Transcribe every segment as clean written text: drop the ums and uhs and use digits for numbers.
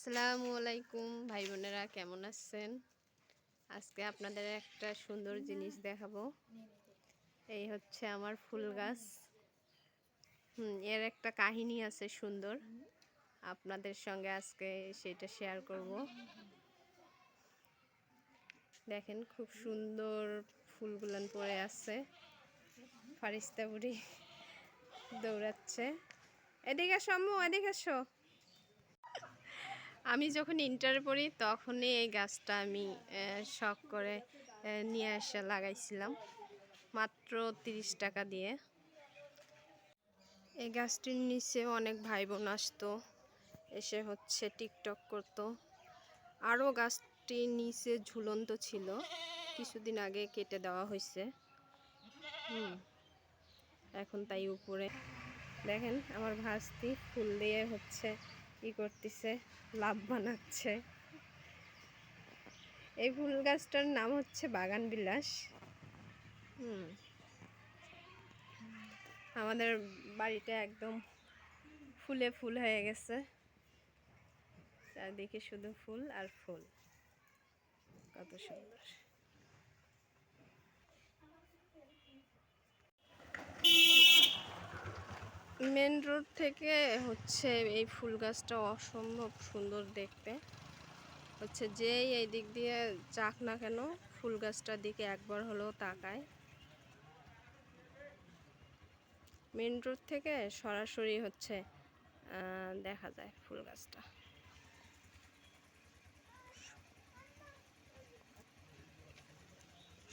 আসসালামু আলাইকুম ভাই বোনেরা, কেমন আছেন? আজকে আপনাদের একটা সুন্দর জিনিস দেখাবো। এই হচ্ছে আমার ফুল গাছ। এর একটা কাহিনী আছে সুন্দর, আপনাদের সঙ্গে আজকে সেটা শেয়ার করব। দেখেন খুব সুন্দর ফুলগুলান পড়ে আছে। ফারিস্তা বুড়ি দৌড়াচ্ছে। এদিকে আসো আম্মু, এদিকে আসো। আমি যখন ইন্টারে পড়ি তখনই এই গাছটা আমি শখ করে নিয়ে এসে লাগাইছিলাম মাত্র 30 টাকা দিয়ে। এই গাছটির নিচে অনেক ভাই বোন আসতো, এসে হচ্ছে টিকটক করতো। আরও গাছটির নিচে ঝুলন্ত ছিল, কিছুদিন আগে কেটে দেওয়া হয়েছে। এখন তাই উপরে দেখেন আমার ভাস্তি ফুল দিয়ে হচ্ছে ই করতেছে, লাভ বানাচ্ছে। এই ফুল গাছটার নাম হচ্ছে বাগান বিলাস। আমাদের বাড়িটা একদম ফুলে ফুল হয়ে গেছে, চারদিকে শুধু ফুল আর ফুল, কত সুন্দর। মেন রোড থেকে হচ্ছে এই ফুল গাছটা অসম্ভব সুন্দর দেখতে। হচ্ছে যেই এই দিক দিয়ে যাক না কেন ফুল গাছটার দিকে একবার হলেও তাকায়। মেন রোড থেকে সরাসরি হচ্ছে দেখা যায় ফুল গাছটা।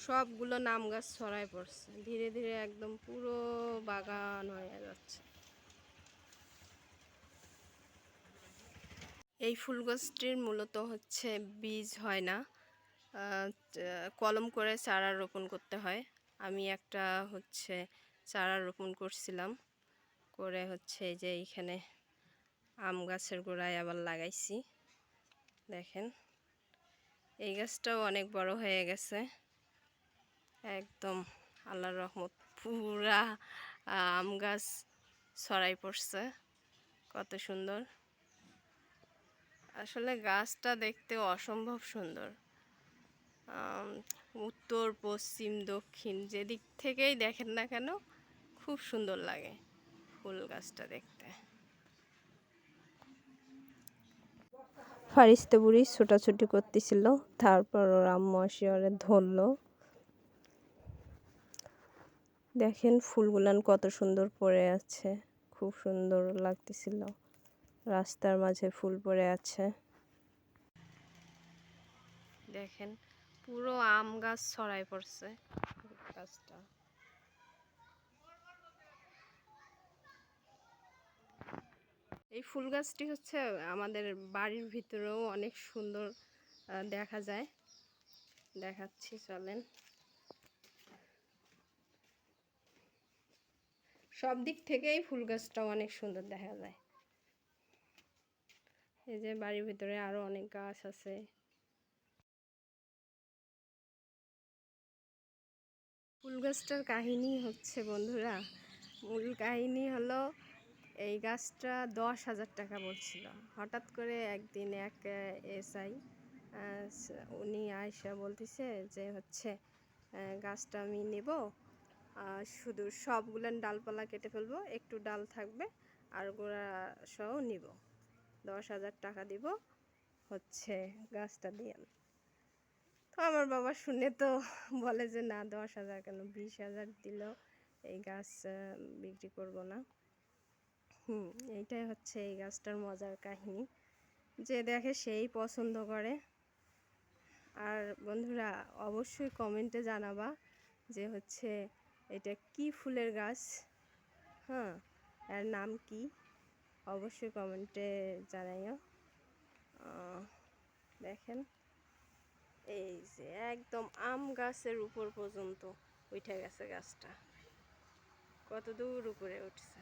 সবগুলো নাম গাছ ছড়ায় পড়ছে, ধীরে ধীরে একদম পুরো বাগান হয়ে যাচ্ছে। এই ফুল গাছটির মূলত হচ্ছে বীজ হয় না, কলম করে চারা রোপণ করতে হয়। আমি একটা হচ্ছে চারা রোপণ করছিলাম, করে হচ্ছে যে এইখানে আম গাছের গোড়ায় আবার লাগাইছি। দেখেন এই গাছটাও অনেক বড় হয়ে গেছে, একদম আল্লাহর রহমত, পুরা আম গাছ ছড়াই পড়ছে, কত সুন্দর। আসলে গাছটা দেখতে অসম্ভব সুন্দর। উত্তর পশ্চিম দক্ষিণ যেদিক থেকেই দেখেন না কেন খুব সুন্দর লাগে ফুল গাছটা দেখতে। ফারিস্তা বুড়ি ছোটাছুটি করতেছিল, তারপর ওর আম্মু এসে ওরে ধরলো। দেখেন ফুলগুলান কত সুন্দর পড়ে আছে, খুব সুন্দর লাগতেছিল। রাস্তার মাঝে ফুল পড়ে আছে, দেখেন পুরো আম গাছ ছড়াই পড়ছে গাছটা। এই ফুল গাছটি হচ্ছে আমাদের বাড়ির ভিতরেও অনেক সুন্দর দেখা যায়, দেখাচ্ছি চলেন। সব দিক থেকেই ফুল গাছটাও অনেক সুন্দর দেখা যায়। এই যে বাড়ির ভিতরে আরো অনেক গাছ আছে। ফুল গাছটার কাহিনী হচ্ছে বন্ধুরা, মূল কাহিনী হলো এই গাছটা 10,000 টাকা বলছিল। হঠাৎ করে একদিন এক এসআই উনি আয়সা বলতেছে যে হচ্ছে গাছটা আমি নেব, শুধু সবগুলো ডালপালা কেটে ফেলবো, একটু ডাল থাকবে আর গোড়া সহ নিব, 10,000 টাকা দিব হচ্ছে গাছটা দিয়ে। তো আমার বাবা শুনে তো বলে যে না, 10,000 কেন, 20,000 দিলেও এই গাছ বিক্রি করব না। এইটাই হচ্ছে এই গাছটার মজার কাহিনী, যে দেখে সেই পছন্দ করে। আর বন্ধুরা অবশ্যই কমেন্টে জানাবা যে হচ্ছে এটা কি ফুলের গাছ, এর নাম কি, অবশ্যই কমেন্টে জানাইও। দেখেন এই যে একদম আম গাছের উপর পর্যন্ত উঠে গেছে গাছটা, কত দূর উপরে উঠছে।